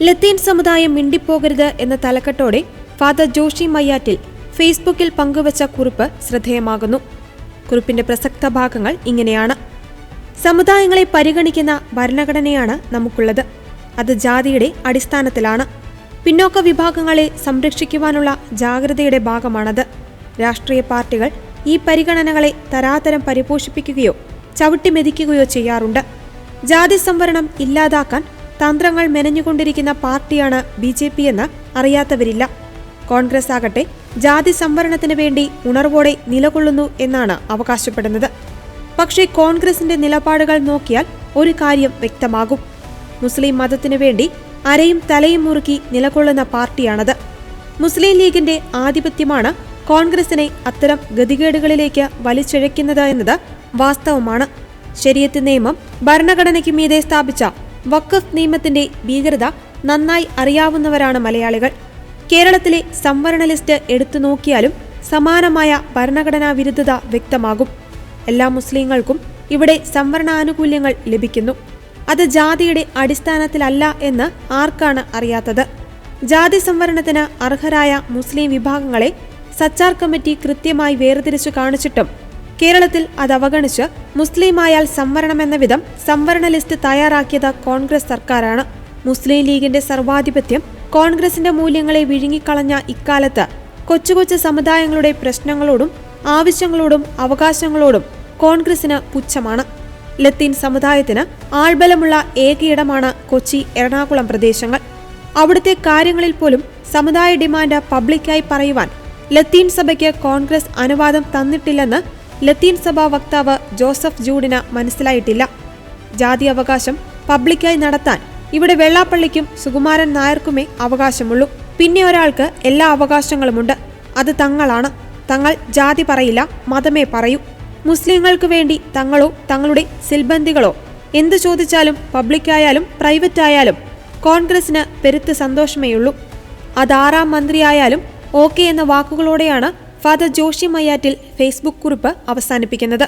ലത്തീൻ സമുദായം മിണ്ടിപ്പോകരുത് എന്ന തലക്കെട്ടോടെ ഫാദർ ജോഷി മയ്യാറ്റിൽ ഫേസ്ബുക്കിൽ പങ്കുവച്ച കുറിപ്പ് ശ്രദ്ധേയമാകുന്നു. കുറിപ്പിന്റെ പ്രസക്ത ഭാഗങ്ങൾ ഇങ്ങനെയാണ്. സമുദായങ്ങളെ പരിഗണിക്കുന്ന ഭരണഘടനയാണ് നമുക്കുള്ളത്. അത് ജാതിയുടെ അടിസ്ഥാനത്തിലാണ്. പിന്നോക്ക വിഭാഗങ്ങളെ സംരക്ഷിക്കുവാനുള്ള ജാഗ്രതയുടെ ഭാഗമാണത്. രാഷ്ട്രീയ പാർട്ടികൾ ഈ പരിഗണനകളെ തരാതരം പരിപോഷിപ്പിക്കുകയോ ചവിട്ടിമെതിക്കുകയോ ചെയ്യാറുണ്ട്. ജാതി സംവരണം ഇല്ലാതാക്കാൻ തന്ത്രങ്ങൾ മെനഞ്ഞുകൊണ്ടിരിക്കുന്ന പാർട്ടിയാണ് BJP എന്ന് അറിയാത്തവരില്ല. കോൺഗ്രസ് ആകട്ടെ ജാതി സംവരണത്തിന് വേണ്ടി ഉണർവോടെ നിലകൊള്ളുന്നു എന്നാണ് അവകാശപ്പെടുന്നത്. പക്ഷേ കോൺഗ്രസിന്റെ നിലപാടുകൾ നോക്കിയാൽ ഒരു കാര്യം വ്യക്തമാകും. മുസ്ലിം മതത്തിനു വേണ്ടി അരയും തലയും മുറുക്കി നിലകൊള്ളുന്ന പാർട്ടിയാണത്. മുസ്ലിം ലീഗിന്റെ ആധിപത്യമാണ് കോൺഗ്രസിനെ അത്തരം ഗതികേടുകളിലേക്ക് വലിച്ചിഴയ്ക്കുന്നത് എന്നത് വാസ്തവമാണ്. ശരീഅത്ത് നിയമം ഭരണഘടനയ്ക്ക് മീതെ സ്ഥാപിച്ച വഖഫ് നിയമത്തിന്റെ ഭീകരത നന്നായി അറിയാവുന്നവരാണ് മലയാളികൾ. കേരളത്തിലെ സംവരണ ലിസ്റ്റ് എടുത്തു നോക്കിയാലും സമാനമായ ഭരണഘടനാ വിരുദ്ധത വ്യക്തമാകും. എല്ലാ മുസ്ലിങ്ങൾക്കും ഇവിടെ സംവരണാനുകൂല്യങ്ങൾ ലഭിക്കുന്നു. അത് ജാതിയുടെ അടിസ്ഥാനത്തിലല്ല എന്ന് ആർക്കാണ് അറിയാത്തത്? ജാതി സംവരണത്തിന് അർഹരായ മുസ്ലിം വിഭാഗങ്ങളെ സച്ചാർ കമ്മിറ്റി കൃത്യമായി വേർതിരിച്ചു കാണിച്ചിട്ടും കേരളത്തിൽ അത് അവഗണിച്ച് മുസ്ലിമായാൽ സംവരണമെന്ന വിധം സംവരണ ലിസ്റ്റ് തയ്യാറാക്കിയത് കോൺഗ്രസ് സർക്കാരാണ്. മുസ്ലിം ലീഗിന്റെ സർവാധിപത്യം കോൺഗ്രസിന്റെ മൂല്യങ്ങളെ വിഴുങ്ങിക്കളഞ്ഞ ഇക്കാലത്ത് കൊച്ചു കൊച്ചു സമുദായങ്ങളുടെ പ്രശ്നങ്ങളോടും ആവശ്യങ്ങളോടും അവകാശങ്ങളോടും കോൺഗ്രസിന് പുച്ഛമാണ്. ലത്തീൻ സമുദായത്തിന് ആൾബലമുള്ള ഏകയിടമാണ് കൊച്ചി, എറണാകുളം പ്രദേശങ്ങൾ. അവിടുത്തെ കാര്യങ്ങളിൽ പോലും സമുദായ ഡിമാൻഡ് പബ്ലിക്കായി പറയുവാൻ ലത്തീൻ സഭയ്ക്ക് കോൺഗ്രസ് അനുവാദം തന്നിട്ടില്ലെന്ന് ലത്തീൻ സഭാ വക്താവ് ജോസഫ് ജൂഡിന് മനസ്സിലായിട്ടില്ല. ജാതി അവകാശം പബ്ലിക്കായി നടത്താൻ ഇവിടെ വെള്ളാപ്പള്ളിക്കും സുകുമാരൻ നായർക്കുമേ അവകാശമുള്ളൂ. പിന്നെ ഒരാൾക്ക് എല്ലാ അവകാശങ്ങളുമുണ്ട്. അത് തങ്ങളാണ്. തങ്ങൾ ജാതി പറയില്ല, മതമേ പറയൂ. മുസ്ലിങ്ങൾക്ക് വേണ്ടി തങ്ങളോ തങ്ങളുടെ സിൽബന്ദികളോ എന്തു ചോദിച്ചാലും പബ്ലിക്കായാലും പ്രൈവറ്റായാലും കോൺഗ്രസിന് പെരുത്ത് സന്തോഷമേയുള്ളൂ. അത് 6ാം മന്ത്രിയായാലും ഓക്കെ എന്ന വാക്കുകളോടെയാണ് ഫാദർ ജോഷി മയ്യാറ്റിൽ ഫേസ്ബുക്ക് കുറിപ്പ് അവസാനിപ്പിക്കുന്നത്.